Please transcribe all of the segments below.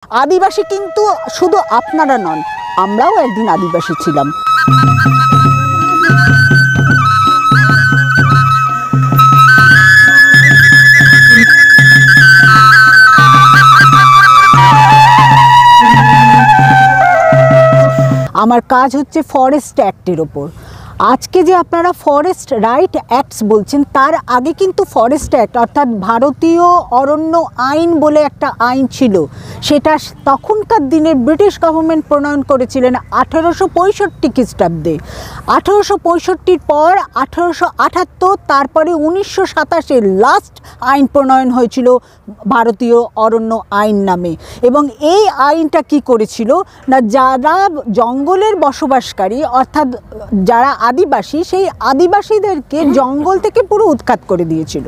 আদিবাসী কিন্তু শুধু আপনারা নন, আমরাও একদিন আদিবাসী ছিলাম। আমার কাজ হচ্ছে ফরেস্ট অ্যাক্টের ওপর। আজকে যে আপনারা ফরেস্ট রাইট অ্যাক্টস বলছেন, তার আগে কিন্তু ফরেস্ট অ্যাক্ট অর্থাৎ ভারতীয় অরণ্য আইন বলে একটা আইন ছিল। সেটা তখনকার দিনের ব্রিটিশ গভর্নমেন্ট প্রণয়ন করেছিলেন 1865 খ্রিস্টাব্দে। 1865 পর 1878, তারপরে 1927 লাস্ট আইন প্রণয়ন হয়েছিল ভারতীয় অরণ্য আইন নামে। এবং এই আইনটা কি করেছিল না, যারা জঙ্গলের বসবাসকারী অর্থাৎ যারা আদিবাসী, সেই আদিবাসীদেরকে জঙ্গল থেকে পুরো উৎখাত করে দিয়েছিল।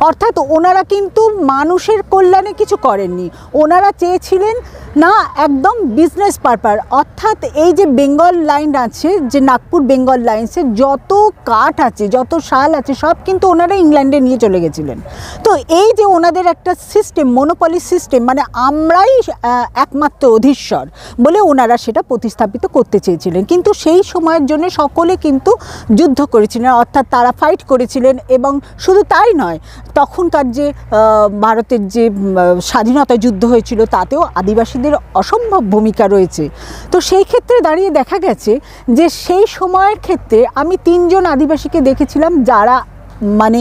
অর্থাৎ ওনারা কিন্তু মানুষের কল্যাণে কিছু করেননি, ওনারা চেয়েছিলেন না একদম বিজনেস পারপাস। অর্থাৎ এই যে বেঙ্গল লাইন আছে, যে নাগপুর বেঙ্গল লাইন্সে যত কাঠ আছে, যত শাল আছে, সব কিন্তু ওনারা ইংল্যান্ডে নিয়ে চলে গেছিলেন। তো এই যে ওনাদের একটা সিস্টেম, মনোপলি সিস্টেম, মানে আমরাই একমাত্র অধীশ্বর বলে ওনারা সেটা প্রতিস্থাপিত করতে চেয়েছিলেন। কিন্তু সেই সময়ের জন্য সকলে কিন্তু যুদ্ধ করেছিলেন, অর্থাৎ তারা ফাইট করেছিলেন। এবং শুধু তাই নয়, তখনকার যে ভারতের যে স্বাধীনতা যুদ্ধ হয়েছিল তাতেও আদিবাসীদের অসম্ভব ভূমিকা রয়েছে। তো সেই ক্ষেত্রে দাঁড়িয়ে দেখা গেছে যে সেই সময়ের ক্ষেত্রে আমি 3 জন আদিবাসীকে দেখেছিলাম যারা মানে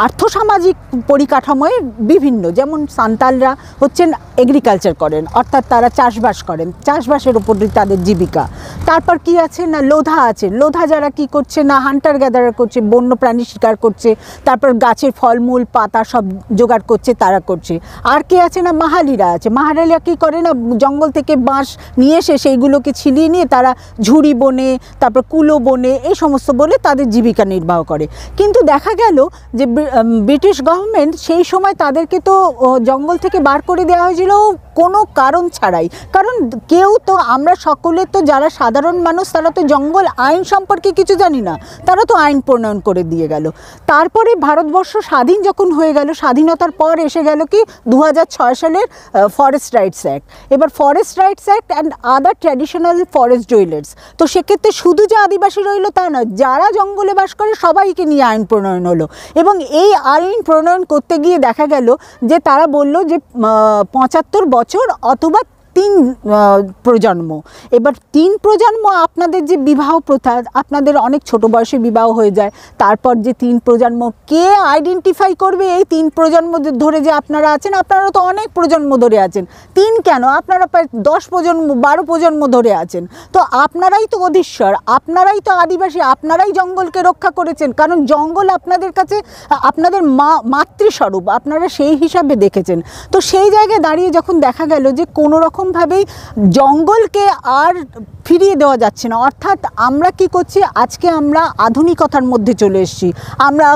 আর্থসামাজিক পরিকাঠামোয় বিভিন্ন, যেমন সান্তালরা হচ্ছেন এগ্রিকালচার করেন, অর্থাৎ তারা চাষবাস করেন, চাষবাসের উপরই তাদের জীবিকা। তারপর কি আছে না লোধা আছে, লোধা যারা কি করছে না হান্টার গ্যাদারার করছে, বন্য প্রাণী শিকার করছে, তারপর গাছের ফলমূল পাতা সব জোগাড় করছে, তারা করছে। আর কে আছে না মাহালিরা আছে, মাহালিরা কী করে না জঙ্গল থেকে বাঁশ নিয়ে এসে সেইগুলোকে ছিলিয়ে নিয়ে তারা ঝুড়ি বনে, তারপর কুলো বনে, এই সমস্ত বলে তাদের জীবিকা নির্বাহ করে। কিন্তু দেখা গেল যে ব্রিটিশ গভর্নমেন্ট সেই সময় তাদেরকে তো জঙ্গল থেকে বার করে দেওয়া হয়েছিল কোনো কারণ ছাড়াই। কারণ কেউ তো, আমরা সকলে তো যারা সাধারণ মানুষ, তারা তো জঙ্গল আইন সম্পর্কে কিছু জানি না, তারা তো আইন প্রণয়ন করে দিয়ে গেল। তারপরে ভারতবর্ষ স্বাধীন যখন হয়ে গেল, স্বাধীনতার পর এসে গেল কি 2006 সালের ফরেস্ট রাইটস অ্যাক্ট। এবার forest rights act and other traditional forest dwellers. তো সেক্ষেত্রে শুধু যে আদিবাসী রইল তা নয়, যারা জঙ্গলে বাস করে সবাইকে নিয়ে আইন প্রণয়ন হলো। এবং এই আইন প্রণয়ন করতে গিয়ে দেখা গেল যে তারা বলল যে 75 বছর অথবা 3 প্রজন্ম। এবার 3 প্রজন্ম আপনাদের যে বিবাহ প্রথা, আপনাদের অনেক ছোট বয়সে বিবাহ হয়ে যায়, তারপর যে 3 প্রজন্ম, কে আইডেন্টিফাই করবে এই 3 প্রজন্ম ধরে যে আপনারা আছেন? আপনারা তো অনেক প্রজন্ম ধরে আছেন, 3 কেন, আপনারা প্রায় 10 প্রজন্ম 12 প্রজন্ম ধরে আছেন। তো আপনারাই তো অধীশ্বর, আপনারাই তো আদিবাসী, আপনারাই জঙ্গলকে রক্ষা করেছেন। কারণ জঙ্গল আপনাদের কাছে আপনাদের মাতৃস্বরূপ, আপনারা সেই হিসাবে দেখেছেন। তো সেই জায়গায় দাঁড়িয়ে যখন দেখা গেল যে কোনো রকমভাবেই জঙ্গলকে আর ফিরিয়ে দেওয়া যাচ্ছে না, অর্থাৎ আমরা কি করছি, আজকে আমরা আধুনিকতার মধ্যে চলে এসেছি, আমরা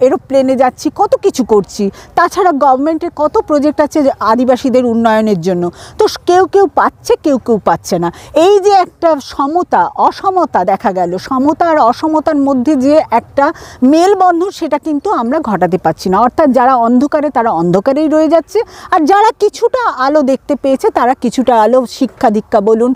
এরোপ্লেনে যাচ্ছি, কত কিছু করছি, তাছাড়া গভর্নমেন্টের কত প্রজেক্ট আছে আদিবাসীদের উন্নয়নের জন্য। তো কেউ কেউ পাচ্ছে, কেউ কেউ পাচ্ছে না। এই যে একটা সমতা অসমতা দেখা গেল, সমতা আর অসমতার মধ্যে যে একটা মেলবন্ধন, সেটা কিন্তু আমরা ঘটাতে পারছি না। অর্থাৎ যারা অন্ধকারে তারা অন্ধকারেই রয়ে যাচ্ছে, আর যারা কিছুটা আলো দেখতে পেয়েছে তারা কিছুটা আলো, শিক্ষা দীক্ষা বলুন,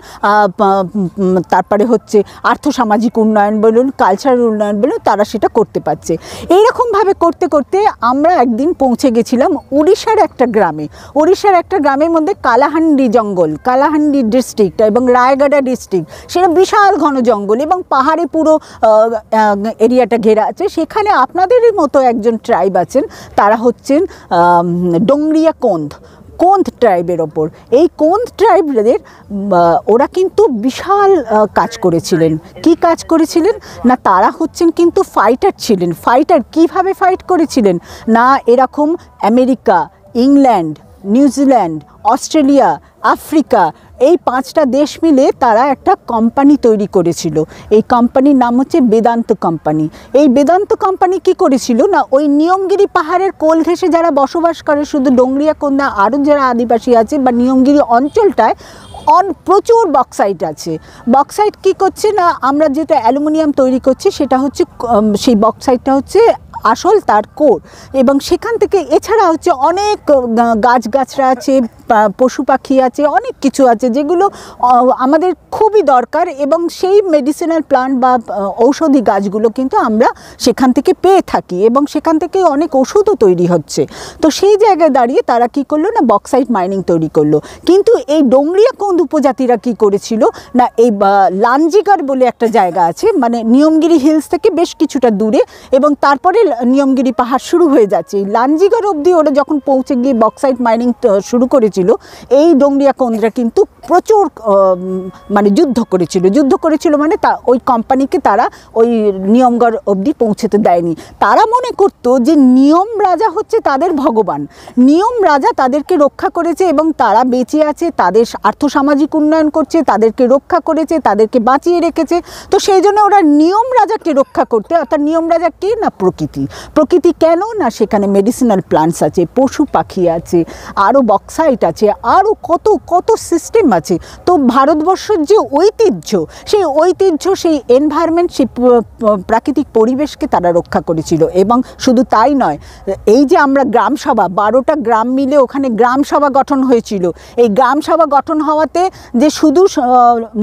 তারপরে হচ্ছে আর্থসামাজিক উন্নয়ন বলুন, কালচারাল উন্নয়ন বলুন, তারা সেটা করতে পারছে। এইরকমভাবে করতে করতে আমরা একদিন পৌঁছে গেছিলাম উড়িষ্যার একটা গ্রামে। উড়িষ্যার একটা গ্রামের মধ্যে কালাহান্ডি জঙ্গল, কালাহান্ডি ডিস্ট্রিক্ট এবং রায়গড়া ডিস্ট্রিক্ট, সেটা বিশাল ঘন জঙ্গল এবং পাহাড়ে পুরো এরিয়াটা ঘেরা আছে। সেখানে আপনাদেরই মতো একজন ট্রাইব আছেন, তারা হচ্ছেন ডোংরিয়া কোন্দ ট্রাইবের ওপর। এই কোন্দ ট্রাইবদের ওরা কিন্তু বিশাল কাজ করেছিলেন। কি কাজ করেছিলেন না, তারা হচ্ছেন কিন্তু ফাইটার ছিলেন। ফাইটার কিভাবে ফাইট করেছিলেন না, এরকম America, England, New Zealand, Australia, Africa, এই 5টা দেশ মিলে তারা একটা কোম্পানি তৈরি করেছিল। এই কোম্পানির নাম হচ্ছে বেদান্ত কোম্পানি। এই বেদান্ত কোম্পানি কি করেছিল না, ওই নিয়মগিরি পাহাড়ের কোল ঘেঁষে যারা বসবাস করে, শুধু ডোংরিয়া কোন্দা, আরও যারা আদিবাসী আছে বা নিয়মগিরি অঞ্চলটায়, প্রচুর বক্সাইট আছে। বক্সাইট কি করছে না, আমরা যেটা অ্যালুমিনিয়াম তৈরি করছি সেটা হচ্ছে সেই বক্সাইটটা হচ্ছে আসল তার কোর, এবং সেখান থেকে এছাড়া হচ্ছে অনেক গাছগাছরা আছে, পশু পাখি আছে, অনেক কিছু আছে যেগুলো আমাদের খুবই দরকার, এবং সেই মেডিসিনাল প্লান্ট বা ঔষধি গাছগুলো কিন্তু আমরা সেখান থেকে পেয়ে থাকি, এবং সেখান থেকে অনেক ওষুধও তৈরি হচ্ছে। তো সেই জায়গায় দাঁড়িয়ে তারা কি করলো না, বক্সাইট মাইনিং তৈরি করলো। কিন্তু এই ডোংরিয়াকোন্দ উপজাতিরা কি করেছিল না, এই লাঞ্জিগার বলে একটা জায়গা আছে, মানে নিয়মগিরি হিলস থেকে বেশ কিছুটা দূরে, এবং তারপরে নিয়মগিরি পাহাড় শুরু হয়ে যাচ্ছে। এই লাঞ্জিগার অবধি ওরা যখন পৌঁছে গিয়ে বক্সাইট মাইনিং শুরু করেছিল, এই ডোংরিয়াকোন্দরা কিন্তু প্রচুর মানে যুদ্ধ করেছিল মানে ওই কোম্পানিকে তারা ওই নিয়মগড় অবধি পৌঁছতে দেয়নি। তারা মনে করতো যে নিয়ম রাজা হচ্ছে তাদের ভগবান, নিয়ম রাজা তাদেরকে রক্ষা করেছে এবং তারা বেঁচে আছে, তাদের আর্থসামাজিক উন্নয়ন করছে, তাদেরকে রক্ষা করেছে, তাদেরকে বাঁচিয়ে রেখেছে। তো সেই জন্য ওরা নিয়ম রাজাকে রক্ষা করতে, অর্থাৎ নিয়ম রাজা কে না, প্রকৃতি কেন না, সেখানে মেডিসিনাল প্লান্টস আছে, পশু পাখি আছে, আরও বক্সাইট আছে, আরও কত সিস্টেম আছে। তো ভারতবর্ষের যে ঐতিহ্য, সেই এনভায়রনমেন্ট, সেই প্রাকৃতিক পরিবেশকে তারা রক্ষা করেছিল। এবং শুধু তাই নয়, এই যে আমরা গ্রামসভা 12টা গ্রাম মিলে ওখানে গ্রামসভা গঠন হয়েছিল, এই গ্রামসভা গঠন হওয়াতে যে শুধু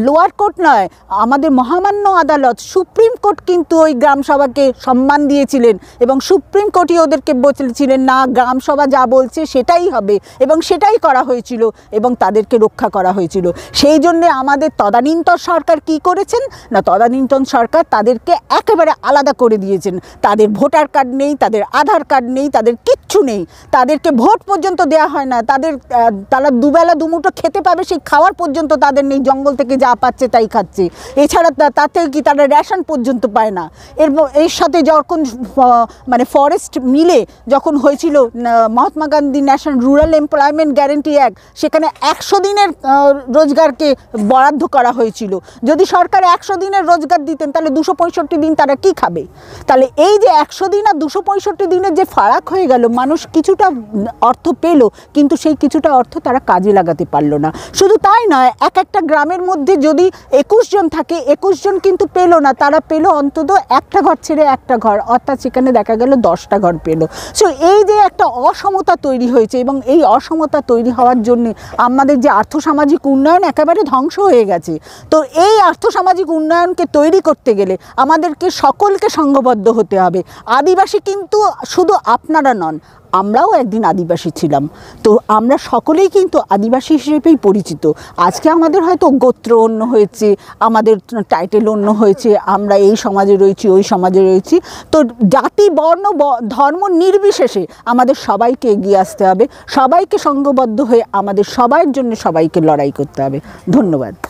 লোয়ার কোর্ট নয়, আমাদের মহামান্য আদালত সুপ্রিম কোর্ট কিন্তু ওই গ্রামসভাকে সম্মান দিয়েছিলেন, এবং সুপ্রিম কোর্টই ওদেরকে বলেছিলেন না, গ্রামসভা যা বলছে সেটাই হবে, এবং সেটাই করা হয়েছিল, এবং তাদেরকে রক্ষা করা হয়েছিল। সেই জন্যে আমাদের তদানীন্তন সরকার কি করেছেন না, তদানীন্তন সরকার তাদেরকে একেবারে আলাদা করে দিয়েছেন। তাদের ভোটার কার্ড নেই, তাদের আধার কার্ড নেই, তাদের কিচ্ছু নেই, তাদেরকে ভোট পর্যন্ত দেওয়া হয় না, তারা দুবেলা দুমুঠো খেতে পাবে সেই খাওয়ার পর্যন্ত তাদের নেই, জঙ্গল থেকে যা পাচ্ছে তাই খাচ্ছে। এছাড়া তাতে কি তারা রেশন পর্যন্ত পায় না। এর সাথে যখন মানে ফরেস্ট মিলে যখন হয়েছিল Mahatma Gandhi national rural employment guarantee act, সেখানে 100 দিনের রোজগারকে বরাদ্দ করা হয়েছিল। যদি সরকার 100 দিনের রোজগার দিতেন তাহলে 265 দিন তারা কি খাবে? তাহলে এই যে 100 দিন আর 265 দিনের যে ফারাক হয়ে গেল, মানুষ কিছুটা অর্থ পেল, কিন্তু সেই কিছুটা অর্থ তারা কাজে লাগাতে পারলো না। শুধু তাই নয়, একটা গ্রামের মধ্যে যদি 21 জন থাকে, 21 জন কিন্তু পেল না, তারা পেল অন্তত একটা ঘর ছেড়ে একটা ঘর, অর্থাৎ সেখানে দেখা গেল 10টা ঘর পেল। সো এই যে একটা অসমতা তৈরি হয়েছে, এবং এই অসমতা তৈরি হওয়ার জন্য আমাদের যে আর্থসামাজিক উন্নয়ন একেবারে ধ্বংস হয়ে গেছে। তো এই আর্থসামাজিক উন্নয়নকে তৈরি করতে গেলে আমাদেরকে সকলকে সংঘবদ্ধ হতে হবে। আদিবাসী কিন্তু শুধু আপনারা নন, আমরাও একদিন আদিবাসী ছিলাম। তো আমরা সকলেই কিন্তু আদিবাসী হিসেবেই পরিচিত। আজকে আমাদের হয়তো গোত্র অন্য হয়েছে, আমাদের টাইটেল অন্য হয়েছে, আমরা এই সমাজে রয়েছি, ওই সমাজে রয়েছি। তো জাতি, বর্ণ, ধর্ম নির্বিশেষে আমাদের সবাইকে এগিয়ে আসতে হবে, সবাইকে সংঘবদ্ধ হয়ে আমাদের সবার জন্য সবাইকে লড়াই করতে হবে। ধন্যবাদ।